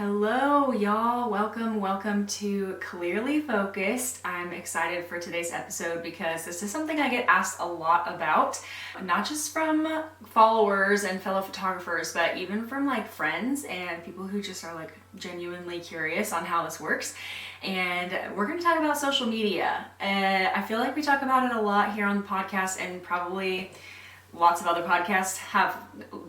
Hello, y'all. Welcome to Clearly Focused. I'm excited for today's episode because this is something I get asked a lot about, not just from followers and fellow photographers, but even from friends and people who just are genuinely curious on how this works. And we're going to talk about social media. I feel like we talk about it a lot here on the podcast, and probably lots of other podcasts have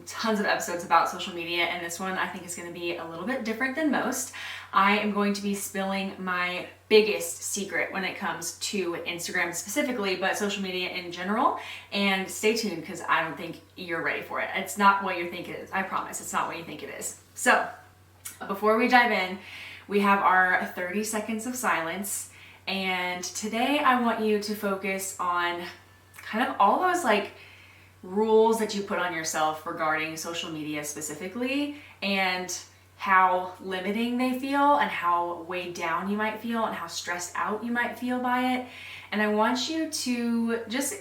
tons of episodes about social media, and this one I think is going to be a little bit different than most. I am going to be spilling my biggest secret when it comes to Instagram specifically, but social media in general. And stay tuned because I don't think you're ready for it. It's not what you think it is. I promise it's not what you think it is. So before we dive in, we have our 30 seconds of silence. And today I want you to focus on kind of all those rules that you put on yourself regarding social media specifically, and how limiting they feel, and how weighed down you might feel, and how stressed out you might feel by it. And I want you to just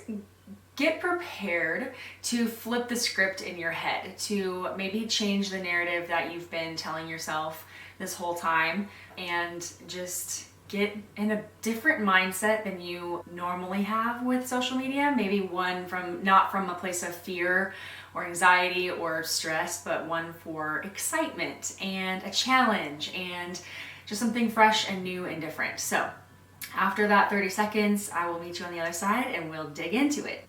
get prepared to flip the script in your head, to maybe change the narrative that you've been telling yourself this whole time, and just get in a different mindset than you normally have with social media. Maybe one not from a place of fear or anxiety or stress, but one for excitement and a challenge and just something fresh and new and different. So after that 30 seconds, I will meet you on the other side and we'll dig into it.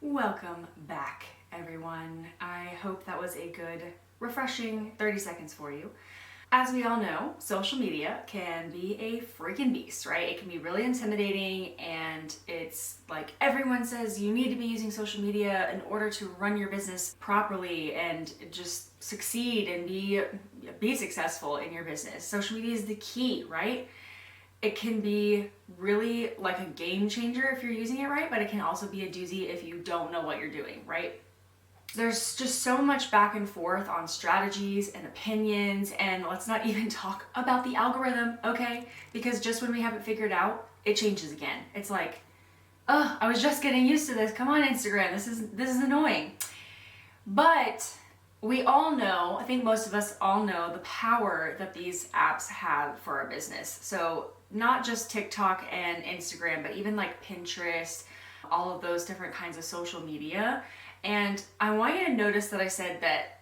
Welcome back, everyone. I hope that was a good, refreshing 30 seconds for you. As we all know, social media can be a freaking beast, right? It can be really intimidating, and it's like everyone says you need to be using social media in order to run your business properly and just succeed and be successful in your business. Social media is the key, right? It can be really like a game changer if you're using it right, but it can also be a doozy if you don't know what you're doing, right? There's just so much back and forth on strategies and opinions, and let's not even talk about the algorithm, okay? Because just when we have it figured out, it changes again. It's like, oh, I was just getting used to this. Come on, Instagram, this is annoying. But we all know, I think most of us all know, the power that these apps have for our business. So not just TikTok and Instagram, but even Pinterest, all of those different kinds of social media. And I want you to notice that I said that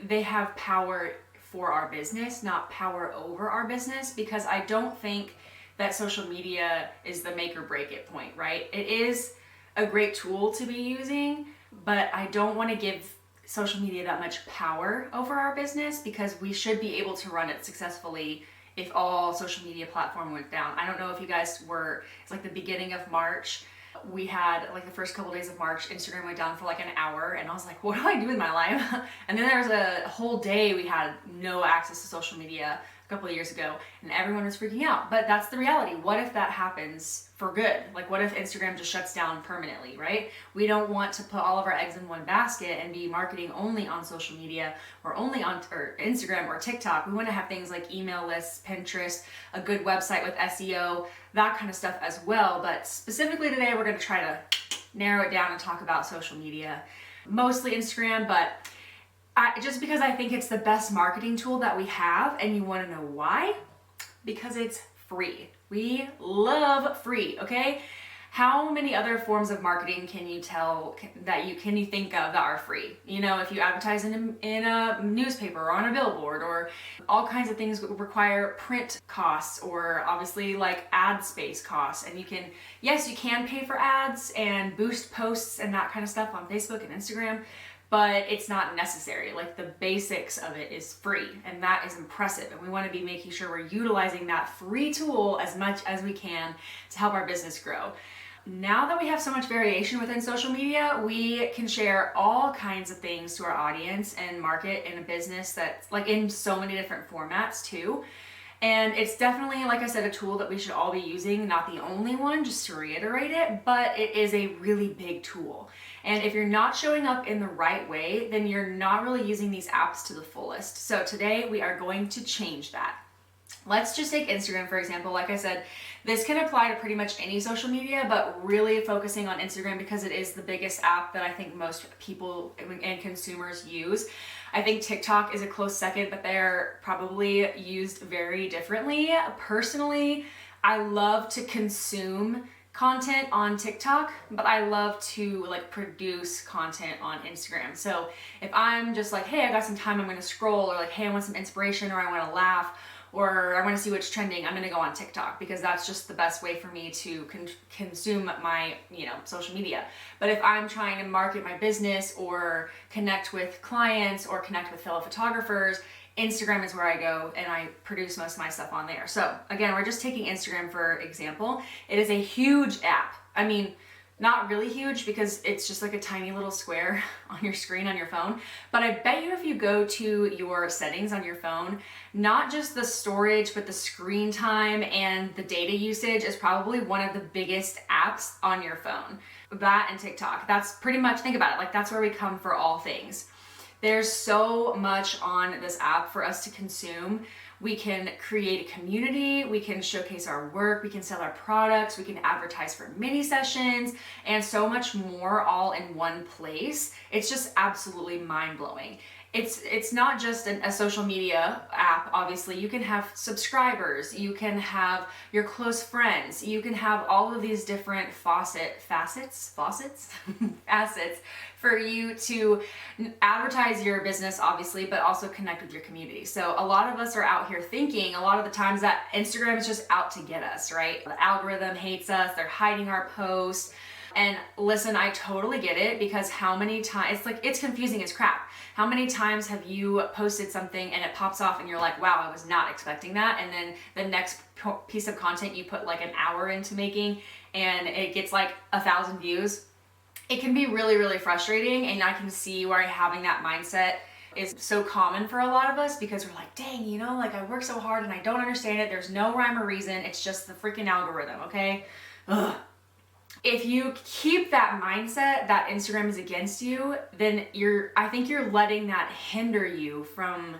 they have power for our business, not power over our business, because I don't think that social media is the make or break it point, right? It is a great tool to be using, but I don't want to give social media that much power over our business, because we should be able to run it successfully if all social media platform went down. I don't know if you guys it's the beginning of March. We had the first couple days of March, Instagram went down for an hour, and I was like, what do I do with my life? And then there was a whole day we had no access to social media a couple of years ago, and everyone was freaking out. But that's the reality. What if that happens for good? What if Instagram just shuts down permanently, right? We don't want to put all of our eggs in one basket and be marketing only on social media or only on Instagram or TikTok. We want to have things like email lists, Pinterest, a good website with SEO, that kind of stuff as well. But specifically today, we're going to try to narrow it down and talk about social media, mostly Instagram, but just because I think it's the best marketing tool that we have. And you want to know why? Because it's free. We love free, okay? How many other forms of marketing can you think of that are free? You know, if you advertise in a newspaper or on a billboard, or all kinds of things require print costs, or obviously ad space costs. And you can pay for ads and boost posts and that kind of stuff on Facebook and Instagram, but it's not necessary. The basics of it is free, and that is impressive. And we want to be making sure we're utilizing that free tool as much as we can to help our business grow. now that we have so much variation within social media, we can share all kinds of things to our audience and market in a business that's like in so many different formats too. And it's definitely, like I said, a tool that we should all be using, not the only one, just to reiterate it, but it is a really big tool. And if you're not showing up in the right way, then you're not really using these apps to the fullest. So today we are going to change that. Let's just take Instagram, for example. Like I said, this can apply to pretty much any social media, but really focusing on Instagram because it is the biggest app that I think most people and consumers use. I think TikTok is a close second, but they're probably used very differently. Personally, I love to consume content on TikTok, but I love to like produce content on Instagram. So if I'm just like, hey, I got some time, I'm gonna scroll, or like, hey, I want some inspiration, or I wanna laugh, or I want to see what's trending, I'm going to go on TikTok because that's just the best way for me to consume my, social media. But if I'm trying to market my business or connect with clients or connect with fellow photographers, Instagram is where I go and I produce most of my stuff on there. So again, we're just taking Instagram for example. It is a huge app. I mean, not really huge because it's just like a tiny little square on your screen on your phone. But I bet you if you go to your settings on your phone, not just the storage, but the screen time and the data usage is probably one of the biggest apps on your phone. That and TikTok. That's pretty much, think about it, like that's where we come for all things. There's so much on this app for us to consume. We can create a community, we can showcase our work, we can sell our products, we can advertise for mini sessions, and so much more all in one place. It's just absolutely mind-blowing. It's not just a social media app, obviously. You can have subscribers, you can have your close friends, you can have all of these different facets for you to advertise your business, obviously, but also connect with your community. So a lot of us are out here thinking a lot of the times that Instagram is just out to get us, right? The algorithm hates us, they're hiding our posts. And listen, I totally get it because how many times, it's confusing as crap. How many times have you posted something and it pops off and you're like, wow, I was not expecting that. And then the next piece of content you put like an hour into making and it gets like 1,000 views. It can be really, really frustrating. And I can see why having that mindset is so common for a lot of us because we're like, dang, like I work so hard and I don't understand it. There's no rhyme or reason. It's just the freaking algorithm, okay? Ugh. If you keep that mindset that Instagram is against you, then I think you're letting that hinder you from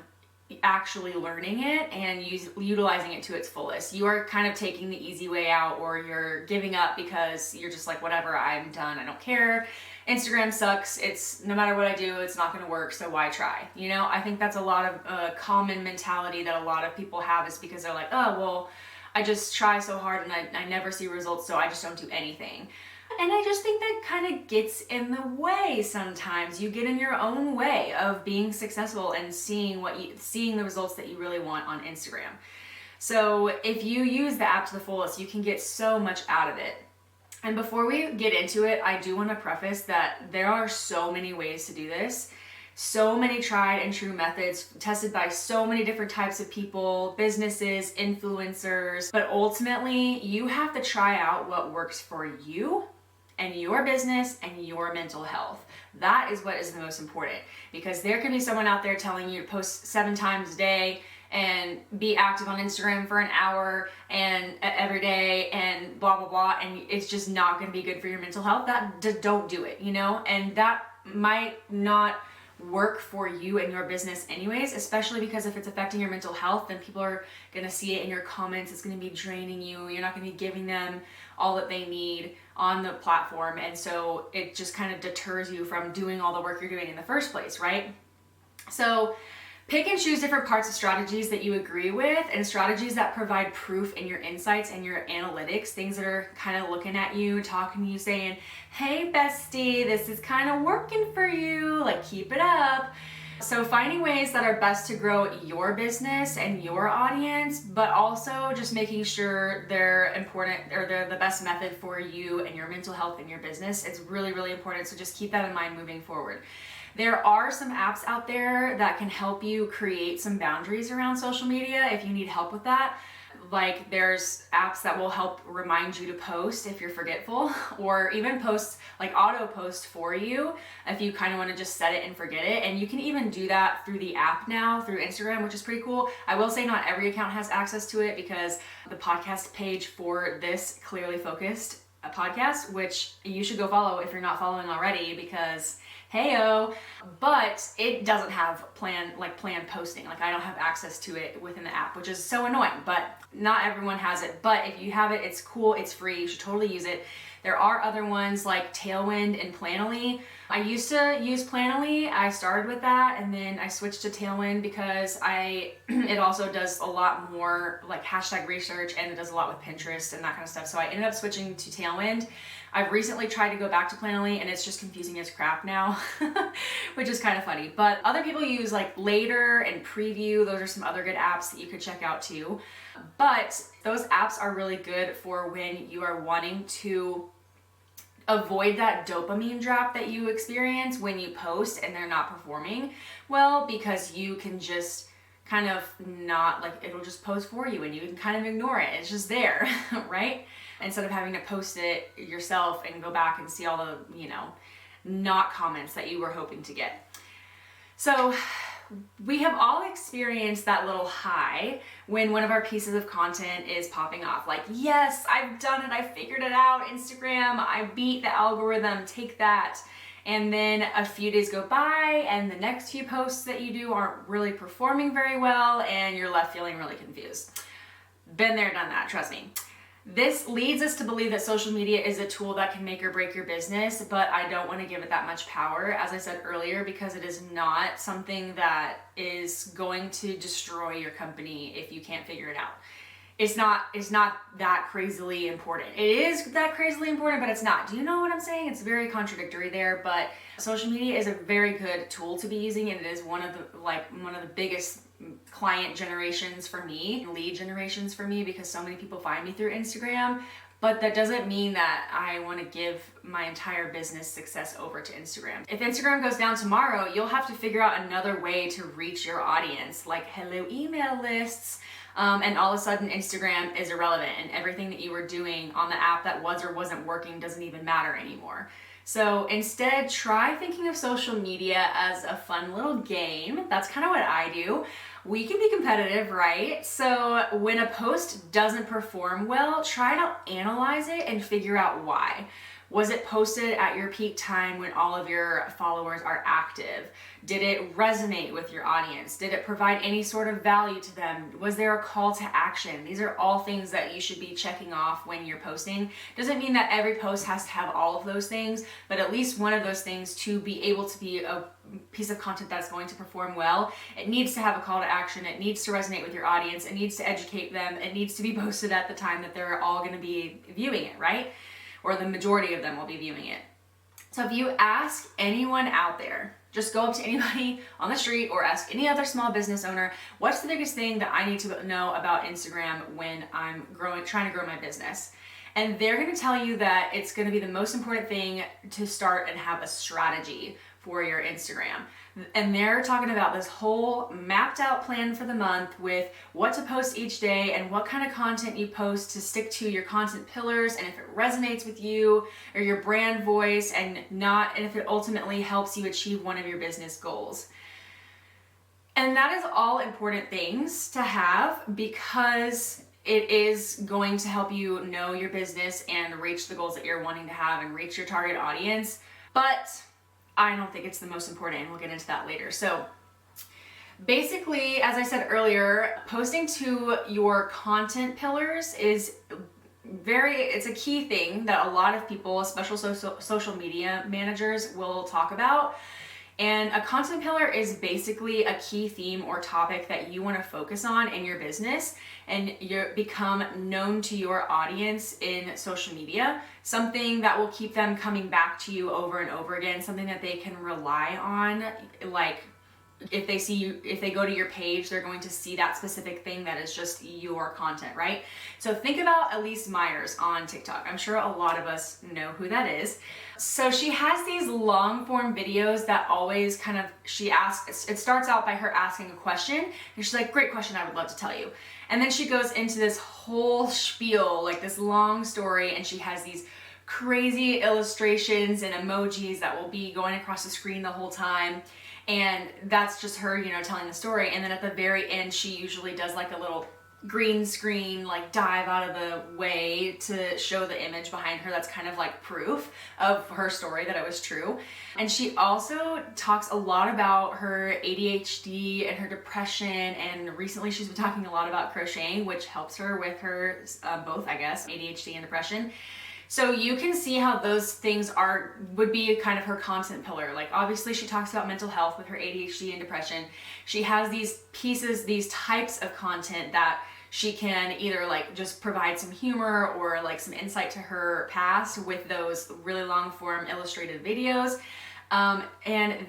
actually learning it and utilizing it to its fullest. You are kind of taking the easy way out, or you're giving up because you're just like, whatever, I'm done, I don't care. Instagram sucks. It's no matter what I do, it's not going to work, so why try? I think that's a lot of common mentality that a lot of people have, is because they're like, oh, well, I just try so hard and I never see results, so I just don't do anything. And I just think that kind of gets in the way sometimes. You get in your own way of being successful and seeing the results that you really want on Instagram. So if you use the app to the fullest, you can get so much out of it. And before we get into it, I do want to preface that there are so many ways to do this. So many tried and true methods tested by so many different types of people, businesses, influencers, but ultimately you have to try out what works for you and your business and your mental health. That is what is the most important, because there can be someone out there telling you to post 7 times a day and be active on Instagram for an hour and every day and blah, blah, blah. And it's just not going to be good for your mental health. Don't do it, and that might not work for you and your business anyways, especially because if it's affecting your mental health, then people are going to see it in your comments. It's going to be draining you. You're not going to be giving them all that they need on the platform. And so it just kind of deters you from doing all the work you're doing in the first place, right? So pick and choose different parts of strategies that you agree with and strategies that provide proof in your insights and your analytics, things that are kind of looking at you, talking to you, saying, hey bestie, this is kind of working for you, like keep it up. So finding ways that are best to grow your business and your audience, but also just making sure they're important, or they're the best method for you and your mental health and your business. It's really, really important. So just keep that in mind moving forward. There are some apps out there that can help you create some boundaries around social media if you need help with that. Like there's apps that will help remind you to post if you're forgetful, or even post, like auto post for you if you kind of want to just set it and forget it. And you can even do that through the app now, through Instagram, which is pretty cool. I will say not every account has access to it, because the podcast page for this Clearly Focused a podcast, which you should go follow if you're not following already, because heyo, but it doesn't have planned posting. Like I don't have access to it within the app, which is so annoying, but not everyone has it. But if you have it, it's cool, it's free, you should totally use it. There are other ones like Tailwind and Planoly. I used to use Planoly. I started with that and then I switched to Tailwind because it also does a lot more like hashtag research, and it does a lot with Pinterest and that kind of stuff. So I ended up switching to Tailwind. I've recently tried to go back to Planoly and it's just confusing as crap now, which is kind of funny. But other people use like Later and Preview. Those are some other good apps that you could check out too. But those apps are really good for when you are wanting to avoid that dopamine drop that you experience when you post and they're not performing well, because you can just kind of not, like, it'll just post for you and you can kind of ignore it. It's just there, right? Instead of having to post it yourself and go back and see all the, not comments that you were hoping to get. So we have all experienced that little high when one of our pieces of content is popping off. Like, yes, I've done it. I figured it out. Instagram, I beat the algorithm. Take that. And then a few days go by and the next few posts that you do aren't really performing very well and you're left feeling really confused. Been there, done that, trust me. This leads us to believe that social media is a tool that can make or break your business, but I don't want to give it that much power, as I said earlier, because it is not something that is going to destroy your company if you can't figure it out. It's not that crazily important. It is that crazily important, but it's not. Do you know what I'm saying? It's very contradictory there, but social media is a very good tool to be using, and it is one of the biggest client generations for me, lead generations for me, because so many people find me through Instagram. But that doesn't mean that I want to give my entire business success over to Instagram. If Instagram goes down tomorrow, you'll have to figure out another way to reach your audience, like hello email lists. And all of a sudden Instagram is irrelevant and everything that you were doing on the app that was or wasn't working doesn't even matter anymore. So instead, try thinking of social media as a fun little game. That's kind of what I do. We can be competitive, right? So when a post doesn't perform well, try to analyze it and figure out why. Was it posted at your peak time when all of your followers are active? Did it resonate with your audience? Did it provide any sort of value to them? Was there a call to action? These are all things that you should be checking off when you're posting. Doesn't mean that every post has to have all of those things, but at least one of those things to be able to be a piece of content that's going to perform well. It needs to have a call to action. It needs to resonate with your audience. It needs to educate them. It needs to be posted at the time that they're all going to be viewing it, right? Or the majority of them will be viewing it. So if you ask anyone out there, just go up to anybody on the street or ask any other small business owner, what's the biggest thing that I need to know about Instagram when I'm trying to grow my business? And they're gonna tell you that it's gonna be the most important thing to start and have a strategy for your Instagram. And they're talking about this whole mapped out plan for the month with what to post each day and what kind of content you post to stick to your content pillars, and if it resonates with you or your brand voice, and if it ultimately helps you achieve one of your business goals. And that is all important things to have, because it is going to help you know your business and reach the goals that you're wanting to have and reach your target audience. But I don't think it's the most important, and we'll get into that later. So basically, as I said earlier, posting to your content pillars is it's a key thing that a lot of people, especially social media managers, will talk about. And a content pillar is basically a key theme or topic that you want to focus on in your business, and you become known to your audience in social media, something that will keep them coming back to you over and over again, something that they can rely on, like If they see you, if they go to your page, they're going to see that specific thing that is just your content, right? So think about Elise Myers on TikTok. I'm sure a lot of us know who that is. So she has these long form videos that always kind of, she asks, it starts out by her asking a question and she's like, great question, I would love to tell you. And then she goes into this whole spiel, like this long story, and she has these crazy illustrations and emojis that will be going across the screen the whole time. And that's just her, you know, telling the story. And then at the very end, she usually does like a little green screen, like dive out of the way to show the image behind her. That's kind of like proof of her story that it was true. And she also talks a lot about her ADHD and her depression. And recently she's been talking a lot about crocheting, which helps her with her both, I guess, ADHD and depression. So you can see how those things would be kind of her content pillar. Like obviously she talks about mental health with her ADHD and depression. She has these pieces, these types of content that she can either like just provide some humor or like some insight to her past with those really long form illustrated videos. And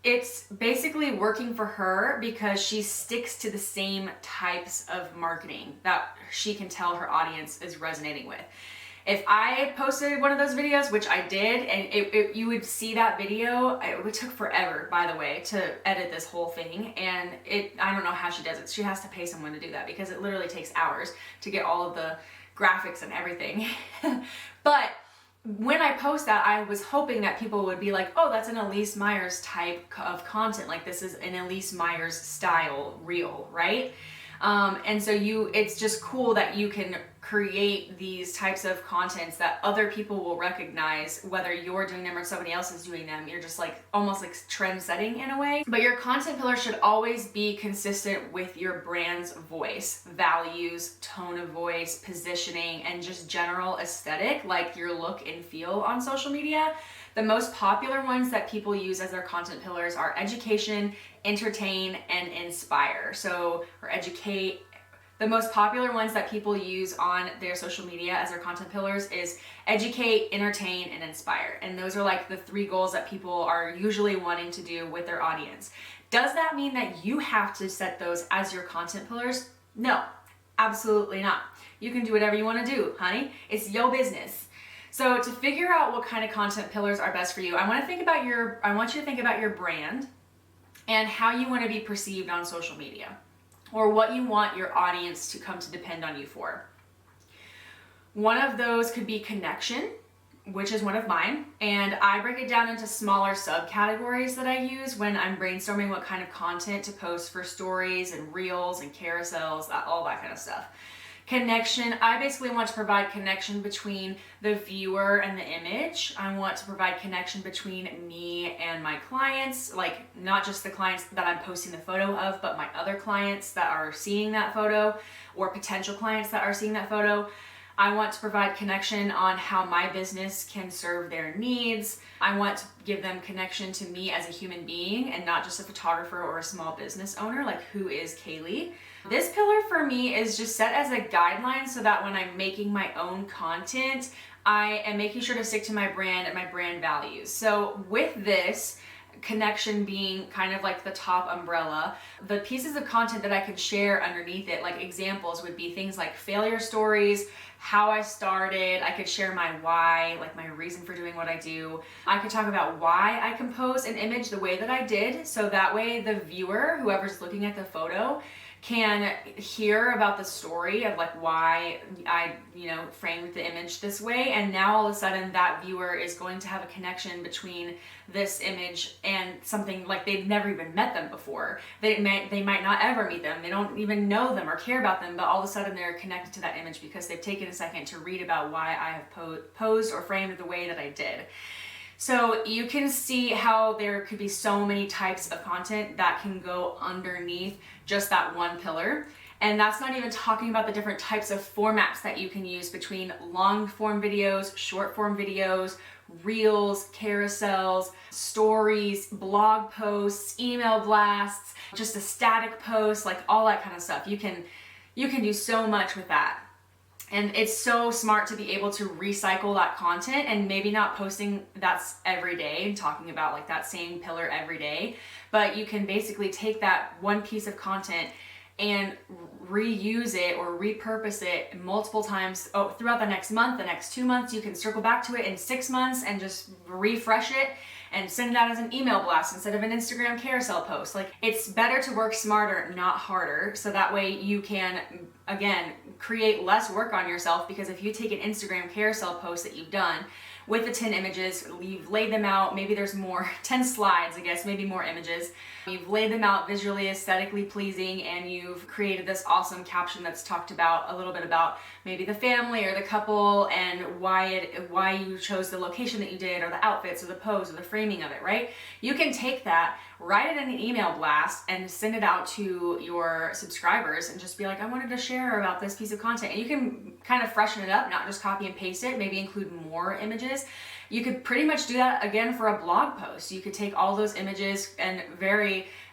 it's basically working for her because she sticks to the same types of marketing that she can tell her audience is resonating with. If I posted one of those videos, which I did, and you would see that video, it took forever, by the way, to edit this whole thing. And I don't know how she does it. She has to pay someone to do that because it literally takes hours to get all of the graphics and everything. But when I post that, I was hoping that people would be like, oh, that's an Elise Myers type of content. Like this is an Elise Myers style reel, right? And so it's just cool that you can create these types of contents that other people will recognize, whether you're doing them or somebody else is doing them. You're just like almost like trend setting in a way. But your content pillar should always be consistent with your brand's voice, values, tone of voice, positioning, and just general aesthetic, like your look and feel on social media. The most popular ones that people use as their content pillars are education, entertain, and inspire. So, or educate. The most popular ones that people use on their social media as their content pillars is educate, entertain, and inspire. And those are like the 3 goals that people are usually wanting to do with their audience. Does that mean that you have to set those as your content pillars? No, absolutely not. You can do whatever you want to do, honey. It's your business. So to figure out what kind of content pillars are best for you, I want you to think about your brand and how you want to be perceived on social media, or what you want your audience to come to depend on you for. One of those could be connection, which is one of mine, and I break it down into smaller subcategories that I use when I'm brainstorming what kind of content to post for stories and reels and carousels, all that kind of stuff. Connection, I basically want to provide connection between the viewer and the image. I want to provide connection between me and my clients, like not just the clients that I'm posting the photo of, but my other clients that are seeing that photo, or potential clients that are seeing that photo. I want to provide connection on how my business can serve their needs. I want to give them connection to me as a human being and not just a photographer or a small business owner, like who is Kaylee. This pillar for me is just set as a guideline so that when I'm making my own content, I am making sure to stick to my brand and my brand values. So with this, connection being kind of like the top umbrella, the pieces of content that I could share underneath it, like examples, would be things like failure stories, how I started. I could share my why, like my reason for doing what I do. I could talk about why I compose an image the way that I did, so that way the viewer, whoever's looking at the photo, can hear about the story of like why I, framed the image this way. And now all of a sudden that viewer is going to have a connection between this image and something, like they've never even met them before. They might not ever meet them. They don't even know them or care about them, but all of a sudden they're connected to that image because they've taken a second to read about why I have posed or framed it the way that I did. So you can see how there could be so many types of content that can go underneath just that one pillar. And that's not even talking about the different types of formats that you can use between long form videos, short form videos, reels, carousels, stories, blog posts, email blasts, just a static post, like all that kind of stuff. You can do so much with that. And it's so smart to be able to recycle that content and maybe not posting that's every day and talking about like that same pillar every day, but you can basically take that one piece of content and reuse it or repurpose it multiple times throughout the next month, the next 2 months. You can circle back to it in 6 months and just refresh it and send it out as an email blast instead of an Instagram carousel post. Like, it's better to work smarter, not harder. So that way you can, again, create less work on yourself, because if you take an Instagram carousel post that you've done with the 10 images, you've laid them out, maybe there's more, 10 slides, I guess, maybe more images. You've laid them out visually, aesthetically pleasing, and you've created this awesome caption that's talked about a little bit about maybe the family or the couple and why you chose the location that you did, or the outfits or the pose or the framing of it, right? You can take that, write it in an email blast, and send it out to your subscribers and just be like, I wanted to share about this piece of content. And you can kind of freshen it up, not just copy and paste it, maybe include more images. You could pretty much do that again for a blog post. You could take all those images and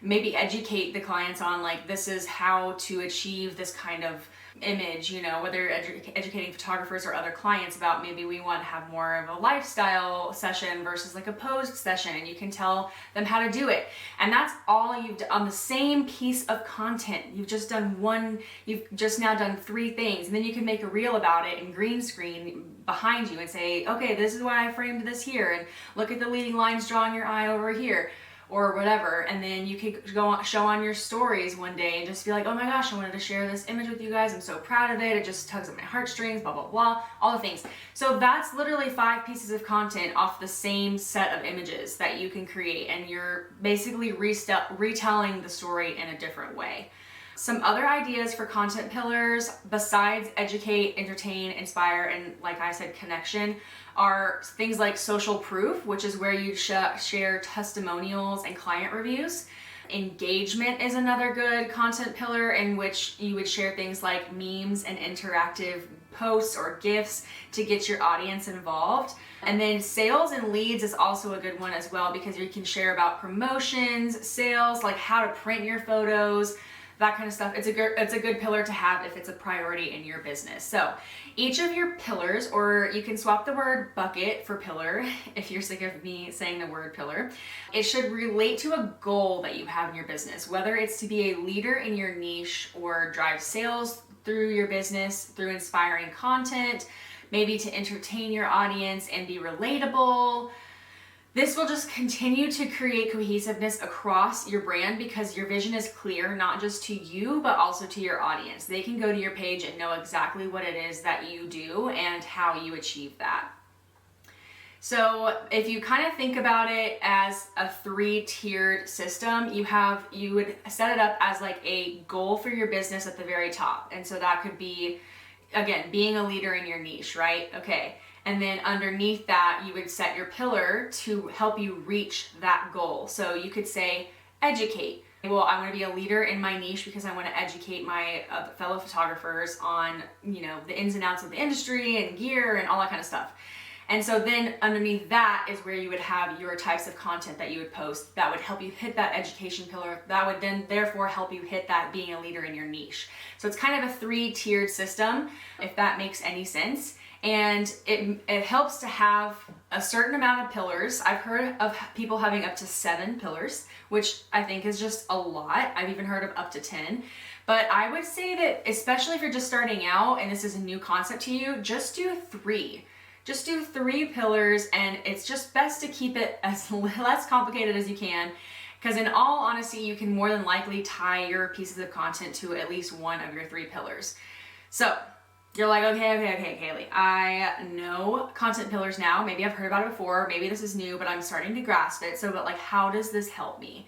maybe educate the clients on, like, this is how to achieve this kind of image, you know, whether you're educating photographers or other clients about maybe we want to have more of a lifestyle session versus like a posed session, and you can tell them how to do it. And that's all you've done on the same piece of content. You've just now done 3 things, and then you can make a reel about it in green screen behind you and say, okay, this is why I framed this here, and look at the leading lines drawing your eye over here, or whatever. And then you could show on your stories one day and just be like, oh my gosh, I wanted to share this image with you guys. I'm so proud of it. It just tugs at my heartstrings, blah, blah, blah, all the things. So that's literally 5 pieces of content off the same set of images that you can create, and you're basically retelling the story in a different way. Some other ideas for content pillars besides educate, entertain, inspire, and, like I said, connection, are things like social proof, which is where you share testimonials and client reviews. Engagement is another good content pillar, in which you would share things like memes and interactive posts or GIFs to get your audience involved. And then sales and leads is also a good one as well, because you can share about promotions, sales, like how to print your photos, that kind of stuff. It's a good pillar to have if it's a priority in your business. So each of your pillars, or you can swap the word bucket for pillar if you're sick of me saying the word pillar, it should relate to a goal that you have in your business, whether it's to be a leader in your niche or drive sales through your business through inspiring content, maybe to entertain your audience and be relatable. This will just continue to create cohesiveness across your brand, because your vision is clear, not just to you, but also to your audience. They can go to your page and know exactly what it is that you do and how you achieve that. So if you kind of think about it as a 3-tiered system, you would set it up as like a goal for your business at the very top. And so that could be, again, being a leader in your niche, right? Okay. And then underneath that, you would set your pillar to help you reach that goal. So you could say, educate. Well, I want to be a leader in my niche because I want to educate my fellow photographers on, you know, the ins and outs of the industry and gear and all that kind of stuff. And so then underneath that is where you would have your types of content that you would post that would help you hit that education pillar. That would then therefore help you hit that being a leader in your niche. So it's kind of a 3-tiered system, if that makes any sense. And it helps to have a certain amount of pillars. I've heard of people having up to 7 pillars, which I think is just a lot. I've even heard of up to 10. But I would say that, especially if you're just starting out and this is a new concept to you, just do 3. Just do 3 pillars, and it's just best to keep it as less complicated as you can, because in all honesty, you can more than likely tie your pieces of content to at least one of your 3 pillars. So you're like, okay, Kaylee, I know content pillars now. Maybe I've heard about it before. Maybe this is new, but I'm starting to grasp it. So, but like, how does this help me?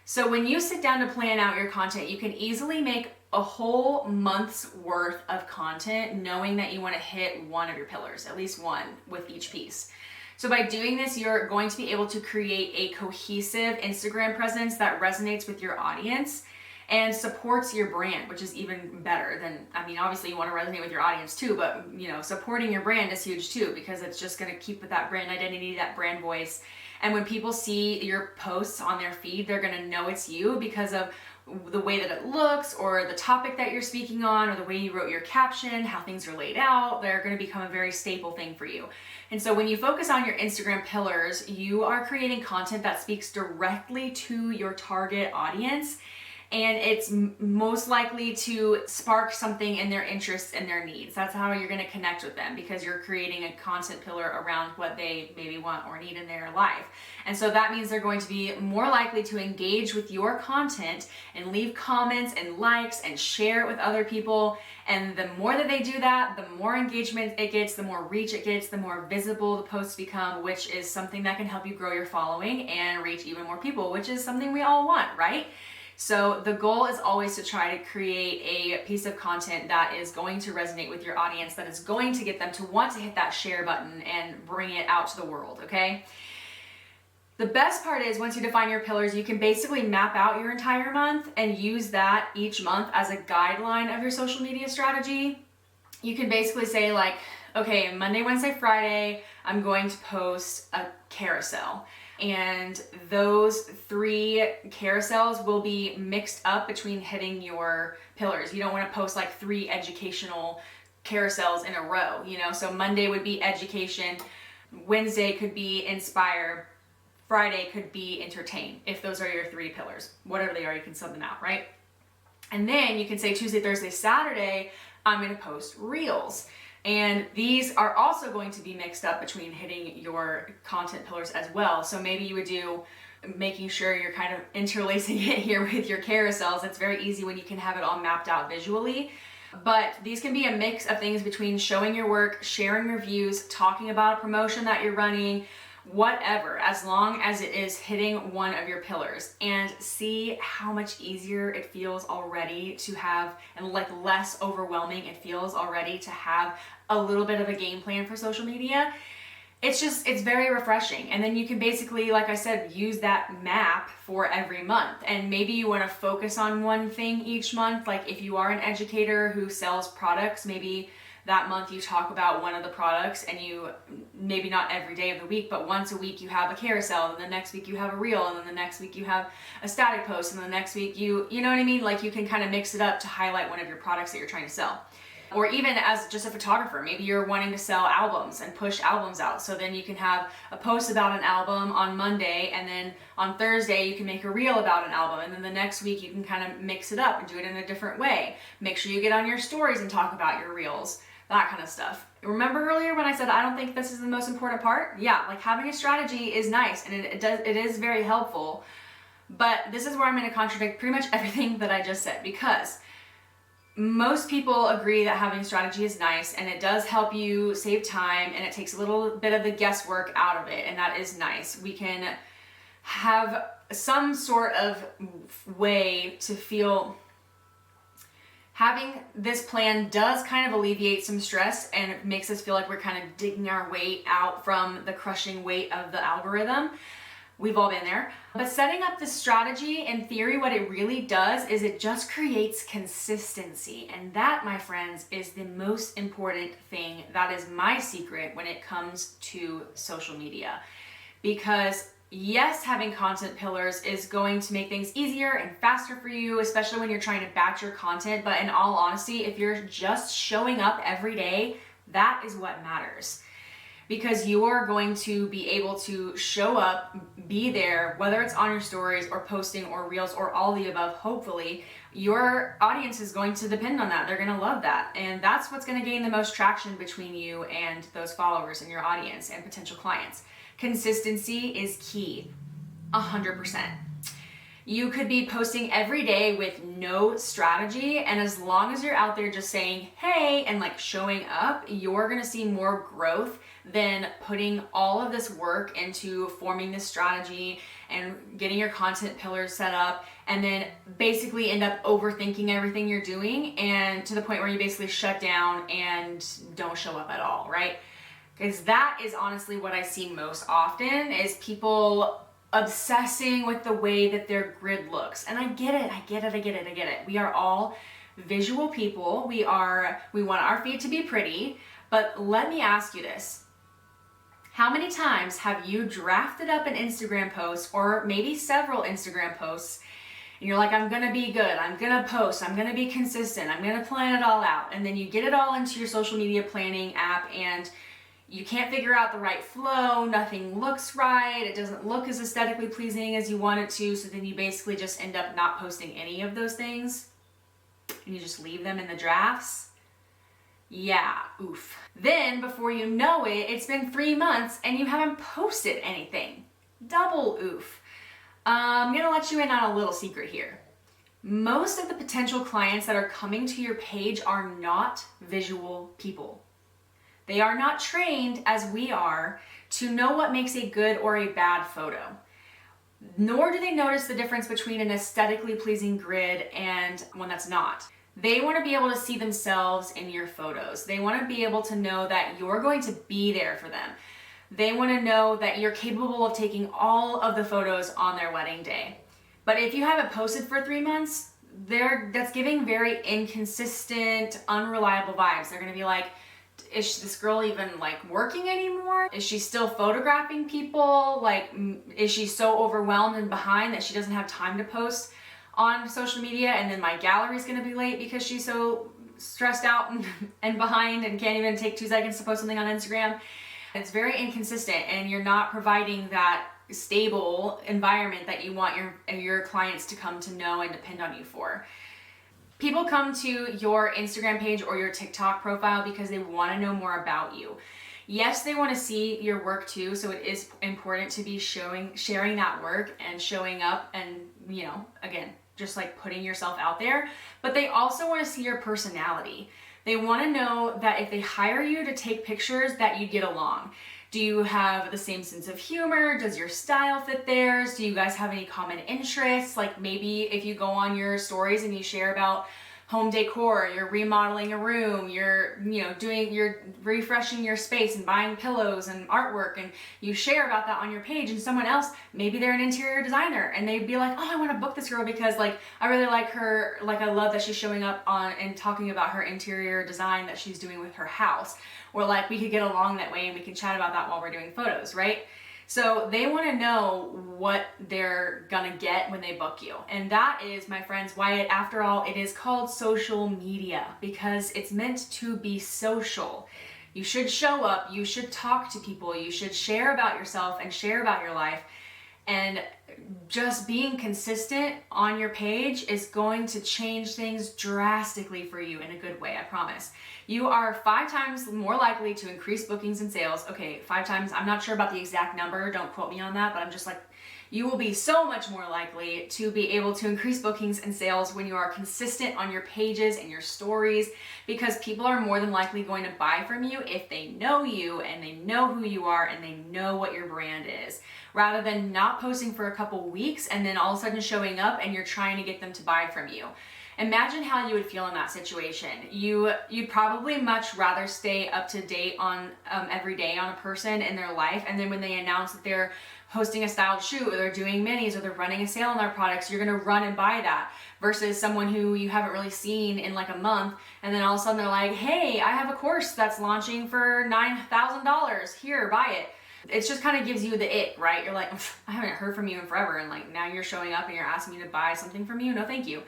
So when you sit down to plan out your content, you can easily make a whole month's worth of content knowing that you want to hit one of your pillars, at least one with each piece. So by doing this, you're going to be able to create a cohesive Instagram presence that resonates with your audience and supports your brand, which is even better than, I mean, obviously you want to resonate with your audience too, but you know, supporting your brand is huge too, because it's just going to keep with that brand identity, that brand voice. And when people see your posts on their feed, they're going to know it's you because of the way that it looks or the topic that you're speaking on or the way you wrote your caption, how things are laid out, they're going to become a very staple thing for you. And so when you focus on your Instagram pillars, you are creating content that speaks directly to your target audience, and it's most likely to spark something in their interests and their needs. That's how you're going to connect with them, because you're creating a content pillar around what they maybe want or need in their life. And so that means they're going to be more likely to engage with your content and leave comments and likes and share it with other people. And the more that they do that, the more engagement it gets, the more reach it gets, the more visible the posts become, which is something that can help you grow your following and reach even more people, which is something we all want, right? So the goal is always to try to create a piece of content that is going to resonate with your audience, that is going to get them to want to hit that share button and bring it out to the world, okay? The best part is, once you define your pillars, you can basically map out your entire month and use that each month as a guideline of your social media strategy. You can basically say like, okay, Monday, Wednesday, Friday, I'm going to post a carousel. And those 3 carousels will be mixed up between hitting your pillars. You don't want to post like 3 educational carousels in a row, you know? So Monday would be education, Wednesday could be inspire, Friday could be entertain, if those are your 3 pillars. Whatever they are, you can sub them out, right? And then you can say Tuesday, Thursday, Saturday, I'm going to post reels. And these are also going to be mixed up between hitting your content pillars as well. So maybe you would do making sure you're kind of interlacing it here with your carousels. It's very easy when you can have it all mapped out visually. But these can be a mix of things between showing your work, sharing reviews, talking about a promotion that you're running, whatever, as long as it is hitting one of your pillars. And see how much easier it feels already to have, and like less overwhelming it feels already to have a little bit of a game plan for social media. It's very refreshing. And then you can basically, like I said, use that map for every month. And maybe you want to focus on one thing each month. Like if you are an educator who sells products, maybe that month you talk about one of the products, and you, maybe not every day of the week, but once a week you have a carousel, and the next week you have a reel, and then the next week you have a static post, and the next week you know what I mean? Like you can kind of mix it up to highlight one of your products that you're trying to sell. Or even as just a photographer, maybe you're wanting to sell albums and push albums out. So then you can have a post about an album on Monday, and then on Thursday you can make a reel about an album, and then the next week you can kind of mix it up and do it in a different way. Make sure you get on your stories and talk about your reels, that kind of stuff. Remember earlier when I said I don't think this is the most important part? Yeah, like having a strategy is nice, and it is very helpful. But this is where I'm going to contradict pretty much everything that I just said, because most people agree that having strategy is nice, and it does help you save time, and it takes a little bit of the guesswork out of it, and that is nice. We can have some sort of way to feel. Having this plan does kind of alleviate some stress, and it makes us feel like we're kind of digging our way out from the crushing weight of the algorithm. We've all been there. But setting up the strategy, in theory, what it really does is it just creates consistency. And that, my friends, is the most important thing. That is my secret when it comes to social media. Because yes, having content pillars is going to make things easier and faster for you, especially when you're trying to batch your content. But in all honesty, if you're just showing up every day, that is what matters. Because you are going to be able to show up, be there, whether it's on your stories or posting or reels or all the above. Hopefully, your audience is going to depend on that. They're going to love that. And that's what's going to gain the most traction between you and those followers and your audience and potential clients. Consistency is key, 100%. You could be posting every day with no strategy, and as long as you're out there just saying, hey, and like showing up, you're gonna see more growth than putting all of this work into forming this strategy and getting your content pillars set up, and then basically end up overthinking everything you're doing, and to the point where you basically shut down and don't show up at all, right? Because that is honestly what I see most often, is people obsessing with the way that their grid looks. And I get it. We are all visual people. We want our feed to be pretty. But let me ask you this. How many times have you drafted up an Instagram post, or maybe several Instagram posts, and you're like, I'm gonna be good, I'm gonna post, I'm gonna be consistent, I'm gonna plan it all out, and then you get it all into your social media planning app and you can't figure out the right flow, nothing looks right, it doesn't look as aesthetically pleasing as you want it to, so then you basically just end up not posting any of those things and you just leave them in the drafts. Yeah, oof. Then before you know it, it's been 3 months and you haven't posted anything. Double oof. I'm gonna let you in on a little secret here. Most of the potential clients that are coming to your page are not visual people. They are not trained as we are to know what makes a good or a bad photo. Nor do they notice the difference between an aesthetically pleasing grid and one that's not. They want to be able to see themselves in your photos. They want to be able to know that you're going to be there for them. They want to know that you're capable of taking all of the photos on their wedding day. But if you haven't posted for 3 months, that's giving very inconsistent, unreliable vibes. They're going to be like, is this girl even like working anymore? Is she still photographing people? Like, is she so overwhelmed and behind that she doesn't have time to post on social media, and then my gallery's gonna be late because she's so stressed out and behind and can't even take 2 seconds to post something on Instagram? It's very inconsistent, and you're not providing that stable environment that you want your clients to come to know and depend on you for. People come to your Instagram page or your TikTok profile because they want to know more about you. Yes, they want to see your work too, so it is important to be sharing that work and showing up and, you know, again, just like putting yourself out there. But they also want to see your personality. They want to know that if they hire you to take pictures, that you get along. Do you have the same sense of humor? Does your style fit theirs? Do you guys have any common interests? Like maybe if you go on your stories and you share about home decor, you're remodeling a room, you're refreshing your space and buying pillows and artwork, and you share about that on your page, and someone else, maybe they're an interior designer, and they'd be like, oh, I want to book this girl because like I really like her, like I love that she's showing up on and talking about her interior design that she's doing with her house, or like we could get along that way and we can chat about that while we're doing photos, right? So they want to know what they're gonna get when they book you. And that is, my friends, why after all, it is called social media, because it's meant to be social. You should show up, you should talk to people, you should share about yourself and share about your life. And just being consistent on your page is going to change things drastically for you in a good way, I promise. You are 5 times more likely to increase bookings and sales. Okay, 5 times, I'm not sure about the exact number, don't quote me on that, but I'm just like, you will be so much more likely to be able to increase bookings and sales when you are consistent on your pages and your stories, because people are more than likely going to buy from you if they know you and they know who you are and they know what your brand is, rather than not posting for a couple weeks and then all of a sudden showing up and you're trying to get them to buy from you. Imagine how you would feel in that situation. You'd probably much rather stay up to date on every day on a person in their life, and then when they announce that they're hosting a styled shoot or they're doing minis or they're running a sale on their products, you're gonna run and buy that, versus someone who you haven't really seen in like a month, and then all of a sudden they're like, hey, I have a course that's launching for $9,000, here, buy it. It just kind of gives you the ick, right? You're like, I haven't heard from you in forever, and like now you're showing up and you're asking me to buy something from you? No, thank you.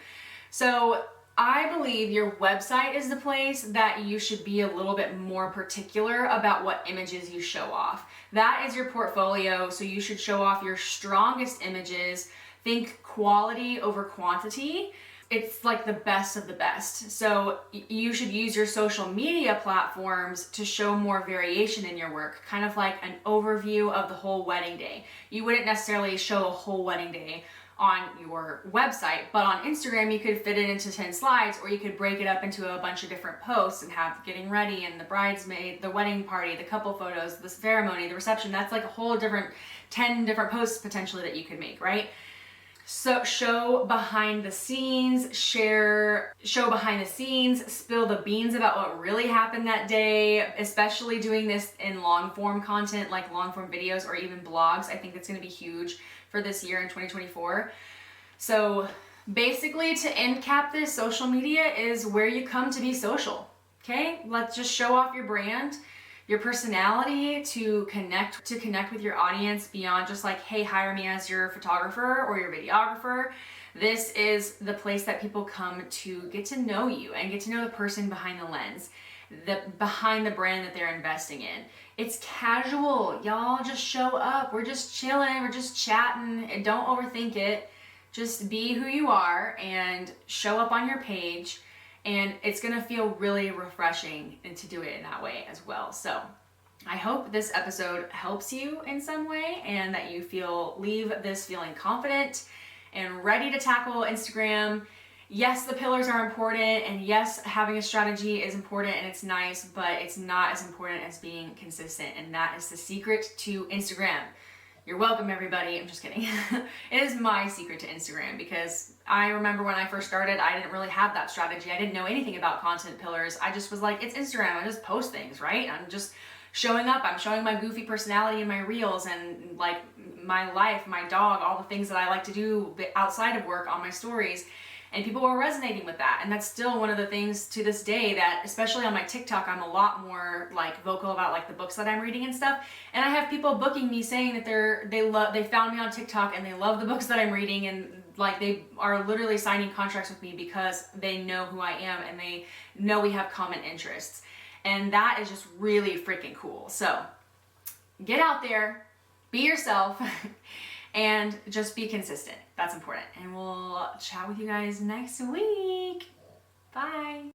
So I believe your website is the place that you should be a little bit more particular about what images you show off. That is your portfolio, so you should show off your strongest images. Think quality over quantity. It's like the best of the best. So you should use your social media platforms to show more variation in your work, kind of like an overview of the whole wedding day. You wouldn't necessarily show a whole wedding day on your website, but on Instagram you could fit it into 10 slides, or you could break it up into a bunch of different posts and have getting ready and the bridesmaid, the wedding party, the couple photos, the ceremony, the reception. That's like a whole different 10 different posts potentially that you could make, right? So show behind the scenes, show behind the scenes, spill the beans about what really happened that day, especially doing this in long form content like long form videos or even blogs. I think that's going to be huge for this year in 2024. So basically, to end cap this, social media is where you come to be social. Okay, let's just show off your brand, your personality to connect with your audience beyond just like, hey, hire me as your photographer or your videographer. This is the place that people come to get to know you and get to know the person behind the lens, behind the brand that they're investing in. It's casual, y'all. Just show up. We're just chilling. We're just chatting. And don't overthink it. Just be who you are and show up on your page. And it's gonna feel really refreshing and to do it in that way as well. So I hope this episode helps you in some way and that you leave this feeling confident and ready to tackle Instagram. Yes, the pillars are important, and yes, having a strategy is important and it's nice, but it's not as important as being consistent, and that is the secret to Instagram. You're welcome, everybody. I'm just kidding. It is my secret to Instagram because I remember when I first started, I didn't really have that strategy. I didn't know anything about content pillars. I just was like, it's Instagram. I just post things, right? I'm just showing up. I'm showing my goofy personality in my reels and like my life, my dog, all the things that I like to do outside of work on my stories. And people were resonating with that. And that's still one of the things to this day that, especially on my TikTok, I'm a lot more like vocal about like the books that I'm reading and stuff. And I have people booking me saying that they found me on TikTok and they love the books that I'm reading, and like they are literally signing contracts with me because they know who I am and they know we have common interests. And that is just really freaking cool. So get out there, be yourself, and just be consistent. That's important. And we'll chat with you guys next week. Bye.